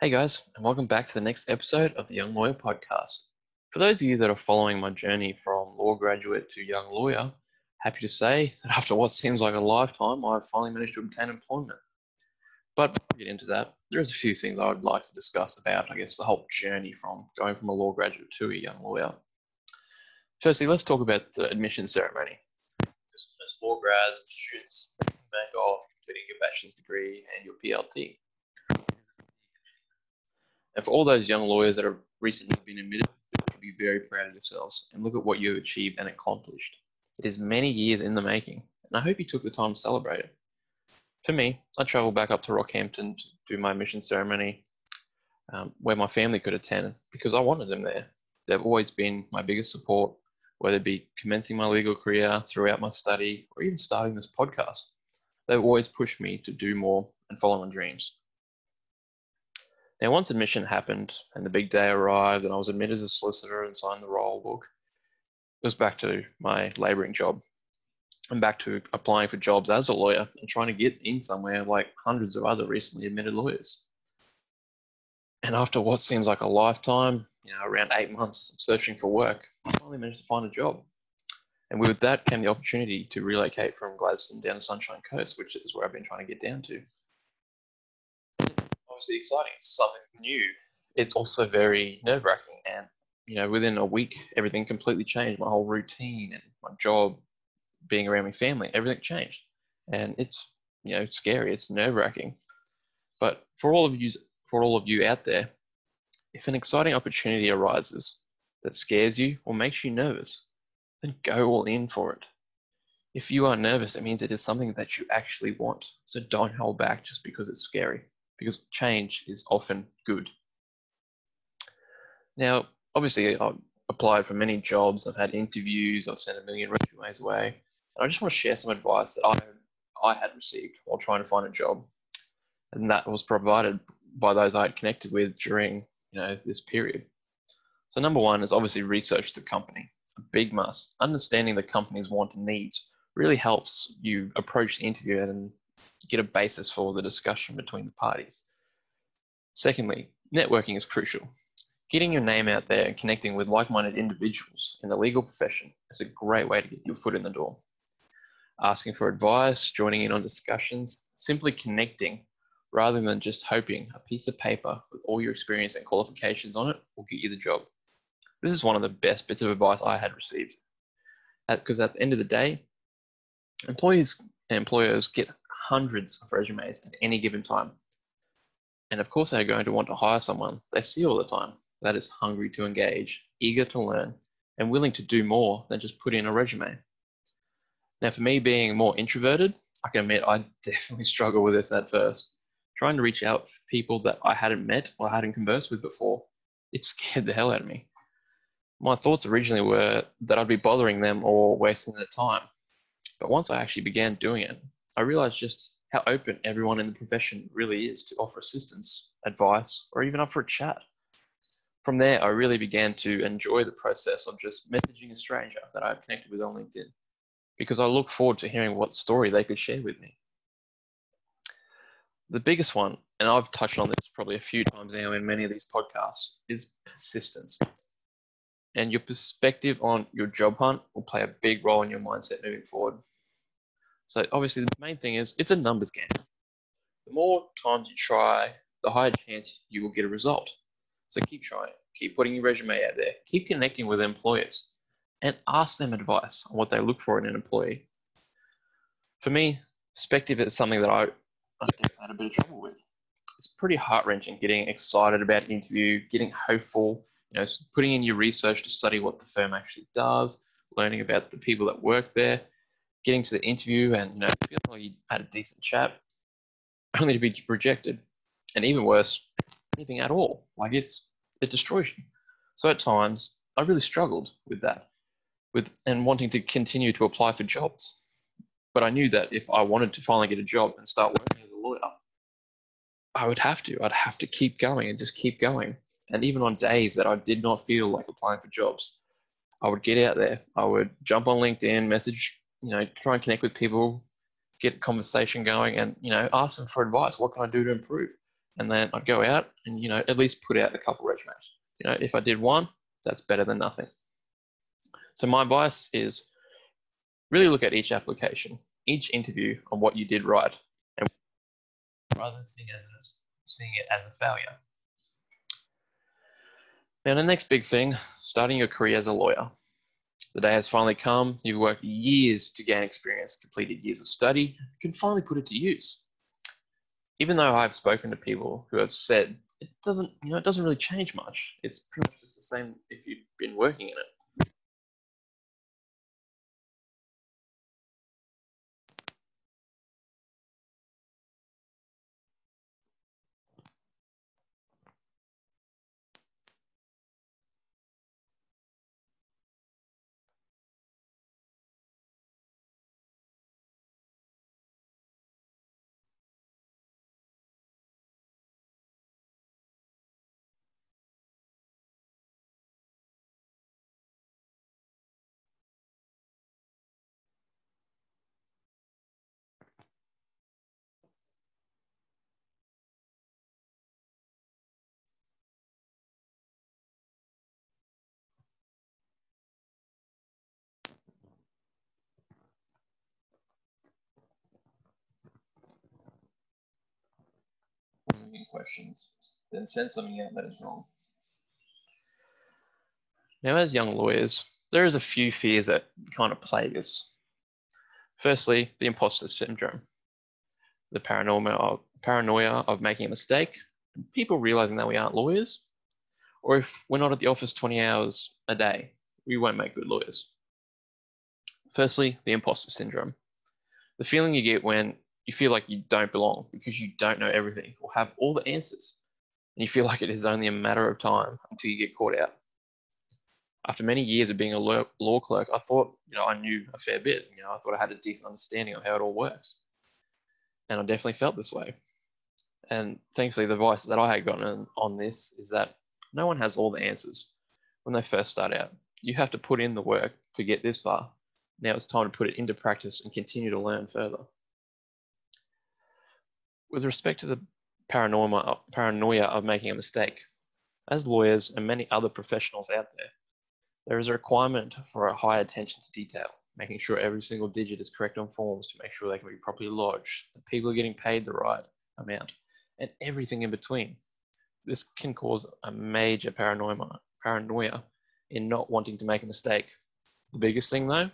Hey guys, and welcome back to the next episode of the Young Lawyer Podcast. For those of you that are following my journey from law graduate to young lawyer, happy to say that after what seems like a lifetime, I've finally managed to obtain employment. But before we get into that, there's a few things I would like to discuss about, the whole journey from going from a law graduate to a young lawyer. Firstly, let's talk about the admission ceremony. As law grads, students, it's the main goal of completing your bachelor's degree and your PLT. And for all those young lawyers that have recently been admitted, you should be very proud of yourselves and look at what you've achieved and accomplished. It is many years in the making, and I hope you took the time to celebrate it. For me, I travelled back up to Rockhampton to do my admission ceremony, where my family could attend because I wanted them there. They've always been my biggest support, whether it be commencing my legal career, throughout my study, or even starting this podcast. They've always pushed me to do more and follow my dreams. Now, once admission happened and the big day arrived and I was admitted as a solicitor and signed the roll book, it was back to my labouring job and back to applying for jobs as a lawyer and trying to get in somewhere like hundreds of other recently admitted lawyers. And after what seems like a lifetime, around 8 months of searching for work, I finally managed to find a job. And with that came the opportunity to relocate from Gladstone down to Sunshine Coast, which is where I've been trying to get down to. Obviously exciting. It's something new. It's also very nerve-wracking. And, within a week, everything completely changed. My whole routine and my job, being around my family, everything changed. And it's, scary. It's nerve-wracking. But for all of you out there, if an exciting opportunity arises that scares you or makes you nervous, then go all in for it. If you are nervous, it means it is something that you actually want. So don't hold back just because it's scary, because change is often good. Now, obviously, I've applied for many jobs. I've had interviews. I've sent a million resumes away. And I just want to share some advice that I had received while trying to find a job. And that was provided by those I had connected with during, this period. So number one is obviously research the company. A big must. Understanding the company's want and needs really helps you approach the interview and get a basis for the discussion between the parties. Secondly, networking is crucial. Getting your name out there and connecting with like-minded individuals in the legal profession is a great way to get your foot in the door. Asking for advice, joining in on discussions, simply connecting rather than just hoping a piece of paper with all your experience and qualifications on it will get you the job. This is one of the best bits of advice I had received. Because at the end of the day, employees and employers get hundreds of resumes at any given time. And of course, they're going to want to hire someone they see all the time that is hungry to engage, eager to learn, and willing to do more than just put in a resume. Now, for me being more introverted, I can admit I definitely struggle with this at first. Trying to reach out for people that I hadn't met or hadn't conversed with before, it scared the hell out of me. My thoughts originally were that I'd be bothering them or wasting their time. But once I actually began doing it, I realized just how open everyone in the profession really is to offer assistance, advice, or even up for a chat. From there, I really began to enjoy the process of just messaging a stranger that I had connected with on LinkedIn, because I look forward to hearing what story they could share with me. The biggest one, and I've touched on this probably a few times now in many of these podcasts, is persistence. And your perspective on your job hunt will play a big role in your mindset moving forward. So obviously the main thing is it's a numbers game. The more times you try, the higher chance you will get a result. So keep trying, keep putting your resume out there, keep connecting with employers, and ask them advice on what they look for in an employee. For me, perspective is something that I had a bit of trouble with. It's pretty heart-wrenching getting excited about an interview, getting hopeful, putting in your research to study what the firm actually does, learning about the people that work there, getting to the interview and, feeling like you had a decent chat, only to be rejected. And even worse, anything at all. It destroys you. So at times, I really struggled with that, and wanting to continue to apply for jobs. But I knew that if I wanted to finally get a job and start working as a lawyer, I'd have to keep going and just keep going. And even on days that I did not feel like applying for jobs, I would get out there. I would jump on LinkedIn, message, try and connect with people, get a conversation going and, ask them for advice. What can I do to improve? And then I'd go out and, at least put out a couple resumes. If I did one, that's better than nothing. So my advice is really look at each application, each interview on what you did right, and rather than seeing it as a failure. Now, the next big thing, starting your career as a lawyer. The day has finally come. You've worked years to gain experience, completed years of study. You can finally put it to use. Even though I've spoken to people who have said it doesn't really change much. It's pretty much just the same if you've been working in it. These questions, then send something out that is wrong. Now, as young lawyers, there is a few fears that kind of plague us. Firstly, the imposter syndrome, the paranoia of making a mistake, and people realizing that we aren't lawyers, or if we're not at the office 20 hours a day, we won't make good lawyers. Firstly, the imposter syndrome, the feeling you get when you feel like you don't belong because you don't know everything or have all the answers, and you feel like it is only a matter of time until you get caught out. After many years of being a law clerk, I thought, I knew a fair bit. I thought I had a decent understanding of how it all works. And I definitely felt this way. And thankfully, the advice that I had gotten on this is that no one has all the answers when they first start out. You have to put in the work to get this far. Now it's time to put it into practice and continue to learn further. With respect to the paranoia of making a mistake, as lawyers and many other professionals out there is a requirement for a high attention to detail, making sure every single digit is correct on forms to make sure they can be properly lodged, that people are getting paid the right amount, and everything in between. This can cause a major paranoia in not wanting to make a mistake. The biggest thing, though,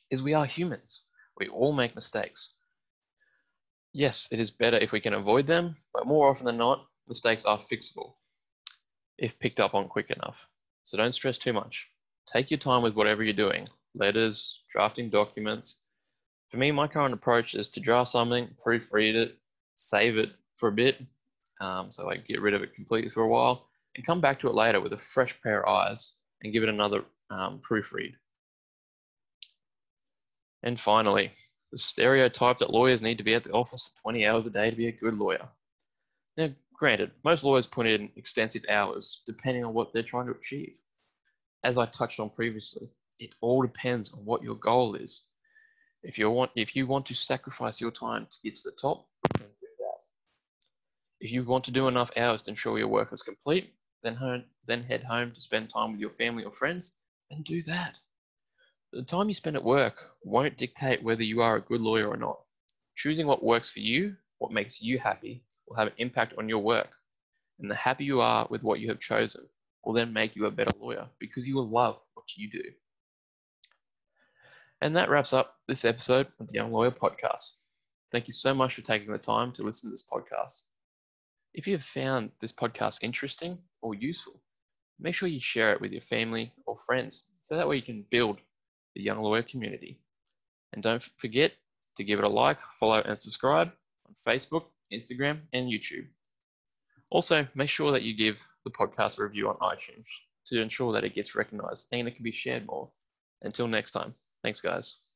is we are humans. We all make mistakes. Yes, it is better if we can avoid them, but more often than not, mistakes are fixable if picked up on quick enough. So don't stress too much. Take your time with whatever you're doing. Letters, drafting documents. For me, my current approach is to draft something, proofread it, save it for a bit, so I get rid of it completely for a while, and come back to it later with a fresh pair of eyes and give it another proofread. And finally, the stereotype that lawyers need to be at the office for 20 hours a day to be a good lawyer. Now, granted, most lawyers put in extensive hours depending on what they're trying to achieve. As I touched on previously, it all depends on what your goal is. If you want to sacrifice your time to get to the top, then do that. If you want to do enough hours to ensure your work is complete, then head home to spend time with your family or friends, then do that. The time you spend at work won't dictate whether you are a good lawyer or not. Choosing what works for you, what makes you happy, will have an impact on your work. And the happier you are with what you have chosen will then make you a better lawyer because you will love what you do. And that wraps up this episode of the Young Lawyer Podcast. Thank you so much for taking the time to listen to this podcast. If you have found this podcast interesting or useful, make sure you share it with your family or friends so that way you can build the Young Lawyer community. And don't forget to give it a like, follow, and subscribe on Facebook, Instagram, and YouTube. Also, make sure that you give the podcast a review on iTunes to ensure that it gets recognized and it can be shared more. Until next time, thanks, guys.